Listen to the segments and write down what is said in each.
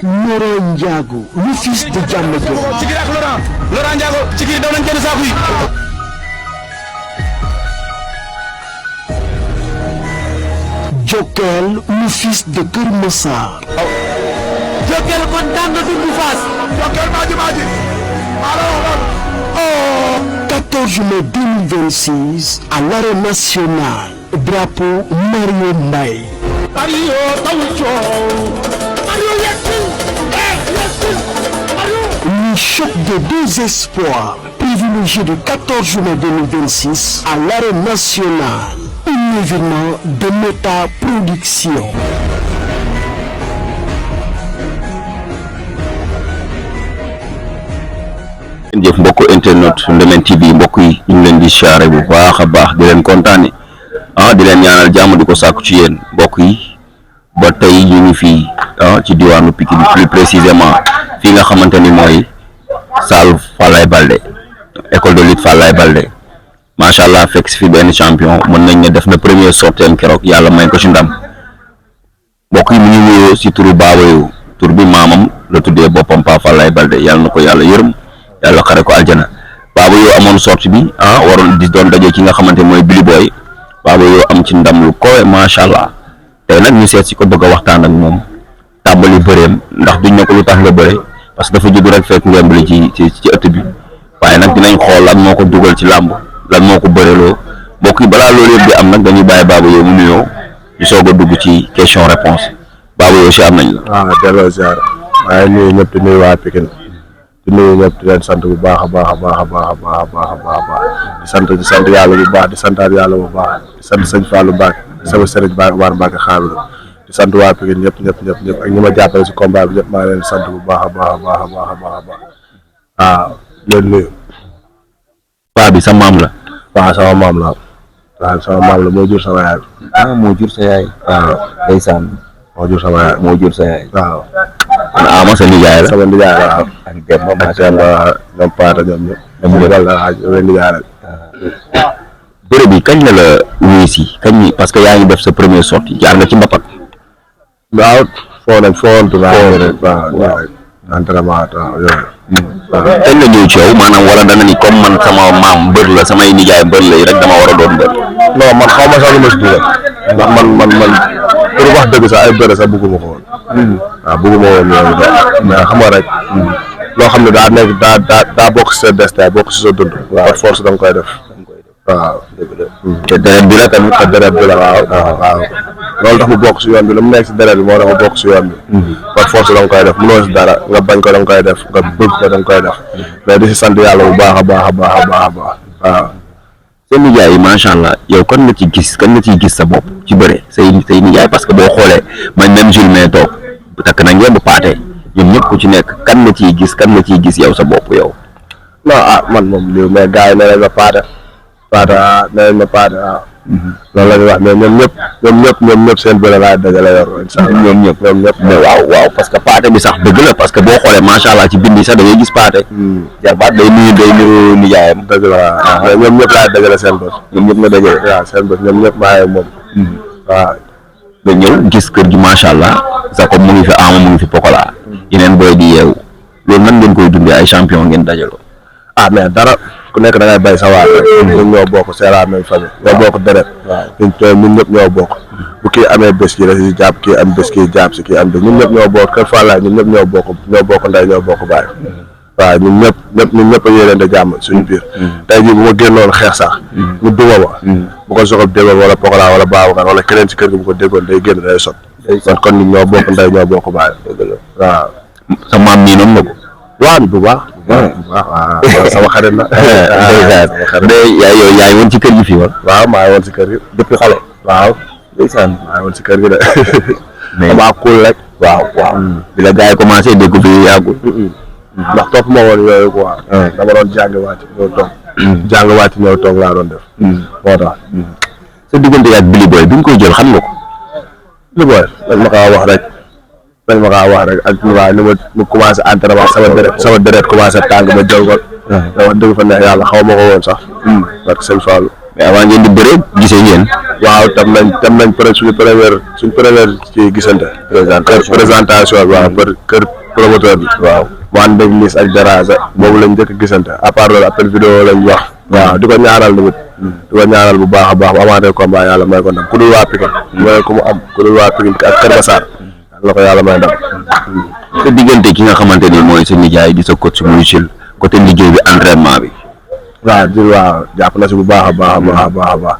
Laurent Ndiago le fils de Diamaguen. ci biir ak Laurent Ndiago ci biir daw nañ génn saako yi. Jokal le fils de Keur Massar. Jokal kon daan na Doudou Fass. Jokal maaji. 14 mai 2026 à l'arène nationale. Drapeau Mario Mbaye. Mario taw coow. Mario yegsil. Le choc de deux espoirs privilégié du 14 mai 2026 à l'arène nationale. Un événement de Méta Production. jëf mbokk internet Ndemen TV mbokk yi ñu ngi leen di siyaare bu baax a baax di leen kontaane di leen ñaanal jàmm di ko sàkku ci yéen mbokk yi ba tey ñu ngi fii ci diwaanu Pikine plus précisément fii nga xamante ni mooy salle Falaye Baldé école de lutte Falaye Baldé macha allah fekk si fi benn champion mën nañ ne def na premier sorteem keroog yàlla may ko ci ndam mbokk yi mu ngi wuyoo si turu Babayo tur bi maamam la tuddee boppam Pa Falaye Baldé yàlla na ko yàlla yërëm yàlla xare ko aljana Babayo amoon sortie bi waroon di doon daje ki nga xamante mooy Billy Boy Babayo am ci ndam lu kowe macha allah tey nag ñu seet si ko bëgg a waxtaan ak moom tàmbali bëreem ndax duñ ne ko lu tax nga bëre parce que dafa judd rek fekk ngeen bëri ci ëtt bi waaye nag dinañ xool lan moo ko dugal ci làmb lan moo ko bëreloo mbokk yi balaa loolu yëpp di am nag dañuy bàyyi Babayo mu nuyoo ñu soog a dugg ci question réponse Babayo si am nañ la. waaw delloo ziar waaye nuyu ñëpp di nuyu waa Pikine di nuyu ñëpp di leen sant bu baax a baax a baax a baax a baax a baax di sant yàlla bu baax di santaat yàlla bu baax di sant sëñ Fallou Mbacke sama sëriñ Mbacke xaaral di sant waa Pikine ñëpp ak ñi ma jàppale si combat bi ñëpp maa leen sant bu baax a baax a baax a baax a baax a baax waaw leen nuyu. paa bi sa maam la. waaw sama maam la waaw sama maam la moo jur sama yaay. moo jur sa yaay. waaw ndeysaan. moo jur sama yaay. moo jur sa yaay. waaw. kon Ama sa nijaay la. sama nijaay la waaw. ak Demba macha allah ñoom Paata ñoom ñëpp. ñoom ñëpp la ñoom nijaay la. bëre bi kañ la la wuyu si kañ parce que yaa ngi def sa première sortie jaar nga ci mbapat. waaw foowantu naa. waaw entraînement yooyu. kañ la ñëw ci yow maanaam wala dana ni comme man sama maam mbër la samay nijaay mbër la yi rek dama war a doon mbër. non man xaw ma sax lu ma si dugal. ndax man pour wax dëgg sax ay bëre sax bëgguma ko woon. waaw bëgguma woon yooyu mais xam nga rek. loo xam ne daa nekk daa bokk si sa destin bokk si sa dund. par force da nga koy def. waaw dëgg la. te deret bi la tamit. te deret bi la waaw. loolu tax mu bokk si yoon bi lu mu nekk si deret bi moo tax mu bokk si yoon bi. par force da nga koy def mënoo si dara nga bañ ko da nga koy def nga bëgg ko da nga koy def mais di si sant yàlla bu baax a baax a baax a baax a baax waaw. seen nijaay yi macha allah yow kan nga ciy gis sa bopp ci bëre say nijaay parce que boo xoolee man même Jules mais toog bu takk na ngeen bu paate ñoom ñëpp ku ci nekk kan nga ciy gis yow sa bopp yow. non man moom lii mais gars yi nee nañ ma paate nee nañ ma paate waaw. loolu la ñuy wax mais ñoom ñëpp seen bële laay dajale yor incha allah ñoom ñëpp mais waaw parce que paate bi sax dëgg la parce que boo xoolee macha allah ci bind yi sax da ngay gis paate. jarbaat day nuyu nijaayam. dëgg la waaw mais ñoom ñëpp laay dajale seen bët. ñoom ñëpp nga dajale. waaw seen bët ñoom ñëpp maa ngi moom. waaw. nga ñëw gis kër gi macha allah sa ko mu ngi fi Ama mu ngi fi Pokola. yeneen boy di yeewu loolu nan ngeen koy dundee ay champion ngeen dajaloo. mais dara ku nekk da ngay bay sa waar rek. ñun ñoo bokk c'est la même famille. ñoo bokk deret. ñun ñëpp ñoo bokk. bu kii amee bés kii rek si jàpp kii am bés kii jàpp si kii am bés ñun ñëpp ñoo bokk Kër Falaye ñun ñëpp ñoo bokk ndey ñoo bokk baay. waaw ñun ñëpp a yéeneente jàmm suñu biir. tey jii bu ma génnoon xeex sax. mu duma ma. bu ko soxla déggoon wala Pokola wala Babacar wala keneen si kër gi bu ko déggoon day génn day sot. kon ñun ñoo bokk ndey ñoo bokk baay. waaw. sa maam nii noonu nga ko. waaw bu baax. waaw sama xarit la. yaay woon ci kër gi fii wala. waaw maa ngi woon si kër gi depuis xale. waaw. ndeysaan maa ngi woon si kër gi de. mais damaa cool rek. waaw. bi la gars yi commencé découvrir yàggul. ndax topp ma woon yooyu quoi. dama doon jàng wàcc ñëw toog. jàng wàcc ñëw toog laa doon def. moo tax. sa diggante ak Billy Boy bi nga koy jël xam nga ko. Billy Boy dañ ma kaa wax rek. ak ni ma commencé entraînement sama deret commencé tàng ma jël ko. dama dëgg fa neex yàlla xaw ma ko woon sax. parce que sëñ Fallou mais avant ngeen di bëre gisee ngeen. waaw tam nañ suñu première ci gisante. présentation bi waaw kër promoteur bi. waaw mu ànd ak Liss ak Daraja boobu lañ njëkk gisante à part loolu appel vidéo lañ wax. waaw di ko ñaanal tamit. di ko ñaanal bu baax a baax bu amaatee combat yàlla may ko ndam ku dul waa Pikine. mooy ku mu am ku dul waa Pikine ak Kër Massar. la ko yàlla may ndam. sa diggante ki nga xamante ni mooy sa nijaay di sa coach muy Jules côté liggéey bi entraînement bi. waaw jàpp na si bu baax a baax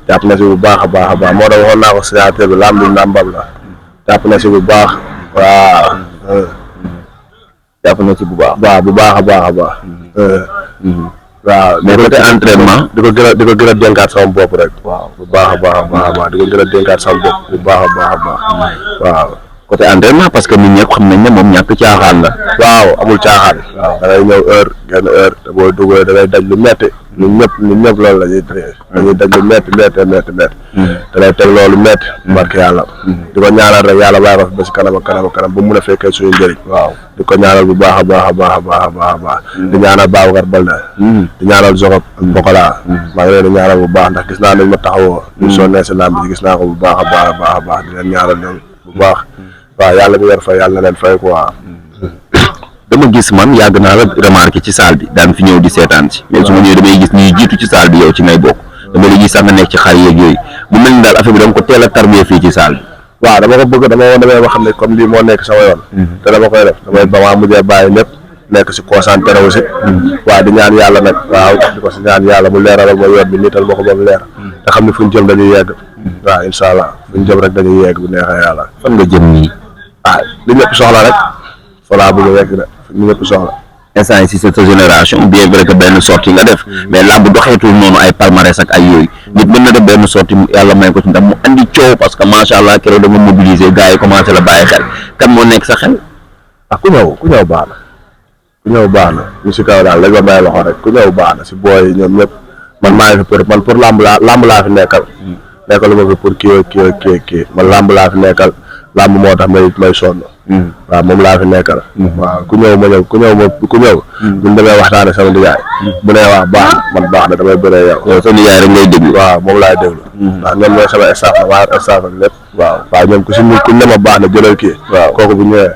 jàpp na si bu baax a baax moo tax waxoon naa ko signature bi lamb bi ndàmbam la jàpp na si bu baax waaw. jàpp na si bu baax. waaw bu baax a baax. waaw mais côté entraînement. di ko gën a dénkaat sama bopp rek. waaw bu baax a baax di ko gën a dénkaat sama bopp bu baax a baax waaw. côté entraînement parce que nit ñëpp xam nañ ne moom ñàkk caaxaan la. waaw amul caaxaan. waaw da ngay ñëw heure genn heure te boo duggee da ngay daj lu metti ñun ñëpp loolu la ñuy traité. dañuy daj lu metti. te lay teg loolu metti. barke yàlla. di ko ñaanal rek yàlla bàyyi ko fi ba si kanam ba mu mun a fekkee suñu njëriñ. waaw di ko ñaanal bu baax a baax. di ñaanal Babacar Balde. di ñaanal Zoxop ak Bokola. maa ngi leen di ñaanal bu baax ndax gis naa nañ ma taxawoo. ñu sonnee si làmb ji gis naa ko bu baax a baax di leen ñaanal ñoom bu baax. waaw yàlla mi yor fay yàlla na leen fay quoi. dama gis man yàgg naa la remarqué ci salle bi daan fi ñëw di seetaan si mais su ma ñëwee damay gis ñuy jiitu ci salle bi yow ci ngay bokk dama la gis sax nga nekk ci xar yeeg yooyu mu mel ni daal affaire bi dama ko teel a tarbiyee fii ci salle bi. waaw dama ko bëgg damay wax xam ne comme lii moo nekk sama yoon. te dama koy def damay ba maa mujjee bàyyi lépp nekk si concentré aussi. waaw di ñaan yàlla nag. waaw di ko si ñaan yàlla mu leeralal ma yoon bi niital ma ko ba mu leer. te xam ne fu ñu jëm dañuy yegg. waaw incha allah fu ñu jëm rek dañuy yegg bu neexee yàlla. fan nga jëm nii. li ñëpp soxla rek fa laa bëgg a yegg de li ñëpp soxla. instant si cette génération bien vrai que benn sortie nga def mais làmb doxeetul noonu ay palmarès ak ay yooyu nit mën na def benn sortie yàlla may ko ci ndam mu andi coow parce que macha allah keroog da nga mobiliser gars yi commencé la bàyyi xel kan moo nekk sa xel. ku ñëw baax na ñu si kaw daal lañ ma may loxo rek ku ñëw baax na si booy ñoom ñëpp man maa ngi fi pour làmb laa fi nekkal. nekkalu ma fi pour kii man làmb laa fi nekkal. làmb moo tax may sonn. waaw moom laa fi nekkal. waaw ku ñëw buñ demee waxtaane sama nijaay. bu nee waa baax na man baax na damay bëree yow. sa nijaay rek ngay déglu. waaw moom laay déglu. ndax ñoom ñooy sama staff la maa yor staff ak lépp. waaw ñoom ku ne ma baax na jëlal kii. waaw kooku bu ñëwee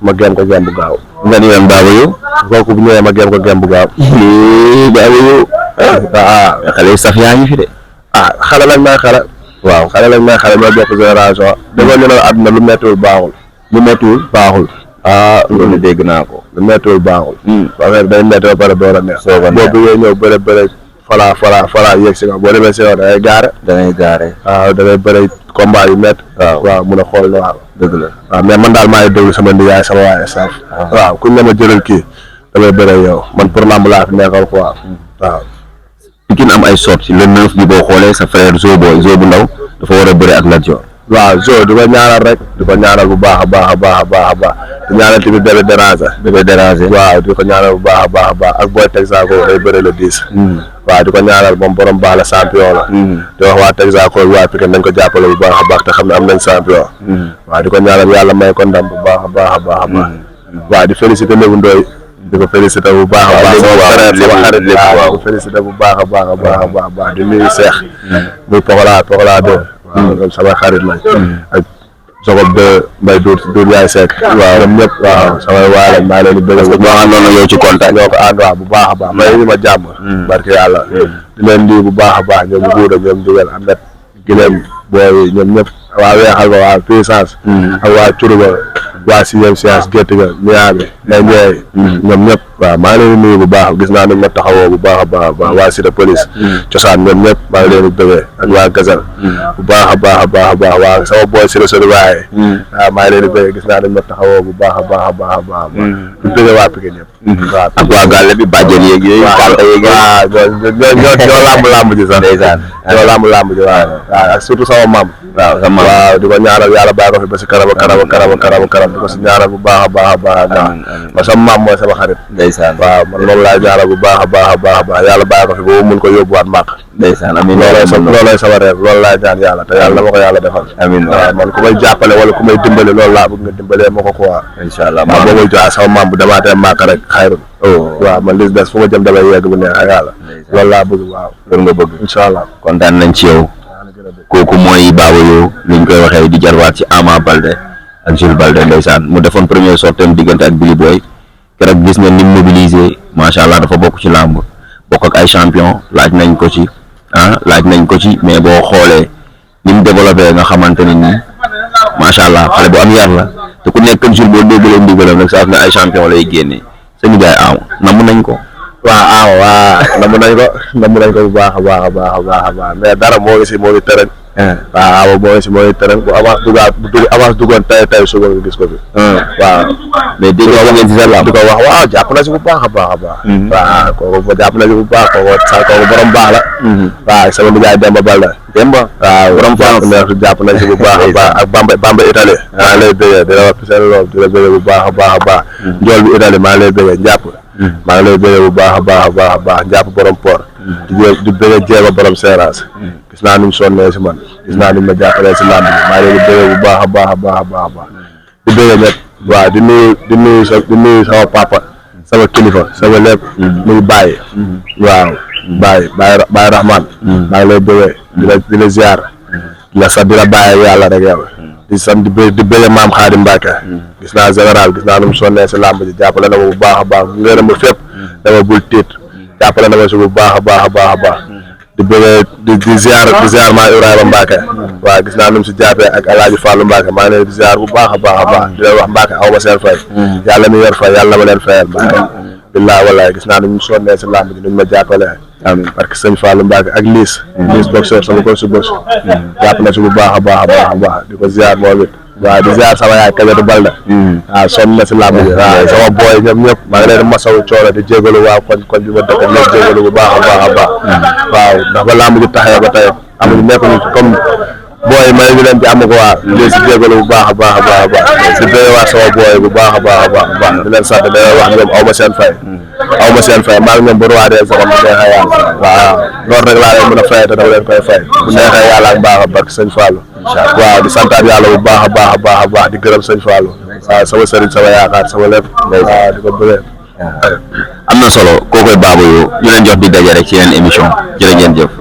ma gem ko gem bu gaaw. nga ni leen Baba yow. kooku bu ñëwee ma gem ko gem bu gaaw. Baba yow. xale yu saf yaa ngi fi de. xale lañ may xale. waaw xale lañ may xale ñoo bokk génération. dafa ñu ne àdduna lu mettiwul baaxul. loolu dégg naa ko. lu mettiwul baaxul. affaire day métti ba pare door a neex. boobu ngay ñëw bëre falaa yéeg si nga boo demee si yow da ngay gaare. waaw da ngay bëre combat yu métti. waaw mun a xool ne waaw. dëgg la waaw mais man daal maa ngi déglu sama ndiyaay sama waaye staff. waaw kuñ ne ma jëlal kii damay bëre yow man pour lamb laa fi nekkal quoi waaw. Pikine am ay sorties le 9 bi boo xoolee sa frère Zo bu ndaw dafa war a bëri ak Lat Dior. waaw Zo di ko ñaanal rek di ko ñaanal bu baax a baax di ñaanal tamit bébé déranger waaw di ko ñaanal bu baax a baax ak Boy Texaco day bëri le 10. waaw di ko ñaanal moom borom baax la champion la. di wax waa Texaco waa Pikine nañ ko jàppale bu baax a baax te xam ne am nañ champion. waaw di ko ñaanal yàlla may ko ndam bu baax a baax. waaw di féliciter Lébu Ndoye di ko féliciter bu baax a baax. sama xarit lépp waaw di ko féliciter bu baax a baax di nuyu Seex. muy Pokola de. waaw sama xarit lañ. ak Zoxop de Mbaye Dour yaay Seck. waaw ñoom ñëpp waaw samay waay lañ maa leen di bëgg. ñoo àndoon ak yow ci contact. ñoo ko ànd waaw bu baax a baax may ñu ma jàmm. barke yàlla. di leen di bu baax a baax ñoom Nguuda ñoom Ndigal Amet Gileem booy ñoom ñëpp waa weexal ba waa puissance. ak waa Curuba waa sixième science gerte ga Miami day ñëwee. ñoom ñëpp waaw maa ngi leen di nuyu bu baax gis naa ne ma taxawoo bu baax a baax waa Cité Police. cosaan ñoom ñëpp maa ngi leen di bëggee ak waa Gazal. bu baax a baax waa sama boy Sira Sori waaye. waaw maa ngi leen di bëggee gis naa ne ma taxawoo bu baax a baax. du bëggee waa Pikine ñëpp. waaw ak waa Gàlle bi bàjjen yeeg yooyu. waaw ñoo làmb ji sax. ndeysaan ñoo làmb ji waaw ak surtout sama maam. waaw di ko ñaanal yàlla bàyyi ko fi ba si kanam di ko si ñaanal bu baax a baax ma sama maam mooy sama xarit. ndeysaan waaw man moom laay ñaanal bu baax a baax yàlla bàyyi ko fi ba mu mun ko yóbbuwaat màq. ndeysaan amiin loolooy sama reer loolu laa ñaan yàlla te yàlla ma ko yàlla defal amiin waaw man ku may jàppale wala ku may dimbali loolu laa bëgg nga dimbalee ma ko quoi incha allah waaw boo may jox sama maam bu demaatee Màkka rek xayrul waaw man li des fu ma jëm damay yegg bu neex ak yàlla loolu laa bëgg waaw loolu nga bëgg incha allah kontaan nañ ci yow kooku mooy Baba Yo liñ koy waxee di jarwaat ci Ama Baldé ak Jules Baldé ndeysaan mu defoon premier sortem diggante ak Billy Boy keroog gis nga ni mu mobilisé macha allah dafa bokk ci làmb bokk ak ay champion laaj nañ ko ci mais boo xoolee ni mu développé nga xamante ne nii macha allah xale bu am yar la te ku nekk Jules boo déggalee ndigalam nag saa ne ay champion lay génnee seen jaay namm nañ ko. waaw namm nañ ko bu baax a baax mais dara moo ngi tërën waaw moo ngi tërën bu avance duggoon tey suba nga gis ko fi waaw mais dégg nga ngeen ci sa lamb di ko wax waaw jàpp na si bu baax a baax waaw kooku jàpp na si bu baax kooku borom baax la waaw sama nijaay Demba waaw borom jàpp na si bu baax a baax ak Bamba Italie maa ngi lay bëggee di la wax seen lool di la bëggee bu baax a baax njool bi Italie maa ngi lay bëggee njàpp maa ngi lay bëggee bu baax a baax njàpp borom port di bëggee jéego borom seeraas gis naa ni mu sonnee si man gis naa ni ma jàppalee si lamb bi maa ngi leen di bëggee bu baax a baax di bëggee ñëpp waaw di nuyu sama papa sama kilifa sama lépp muy Baye waaw Baye Rahman maa ngi lay bëggee di la ziar di la bàyyi yàlla rek yow di sant di bëggee maam Xaadim Mbàkke gis naa général gis naa nu mu sonnee si lamb ji jàppale na ma bu baax a baax ngërëm ma fépp dama bul tiit jàppale na ma si bu baax a baax di bëggee di ziar maa Ibrahima Mbacke waaw gis naa nu mu si jàppee ak El Hadj Fallou Mbacke maa ngi leen di ziar bu baax a baax di leen wax Mbacke aw ma seen fay yàlla mi yor fay yàlla ma leen fayal Mbacke billaay wallaay gis naa nu mu sonnee si làmb ji nu ma jàppalee amiin parce que sëñ Fallou Mbacke ak Liis boxeur sama ko si box jàpp na si bu baax a baax di ko ziar moom it waaw di ziar sama yaay Kajoor Balde waaw sonn na si làmb ji waaw sama booy ñëpp maa ngi leen di masawu coono di jégalu waa koñ bi ma dëkk ñëpp jégalu bu baax a baax waaw ndax ba làmb ji taxee ba tey amuñu nekkuñu comme booy may ñu leen di am ko waa di si jégalu bu baax a baax si doyewaat sama booy bu baax a baax di leen sant day wax ñoom aw ma seen fay maa ngi ñoom bu ruwaatee sax bu neexee yàlla waaw loolu rek laa leen mën a fay te dama leen koy fay bu neexee yàlla ak baax a barke sëñ Fallou waaw di santaat yàlla bu baax a baax di gërëm sëñ Fallou waaw sama sëriñ sama yaakaar sama lépp waaw di ko bëggee am na solo kookoy Baba Yo ñu leen jox di daje rek ci yeneen émission jërë ngeen jëf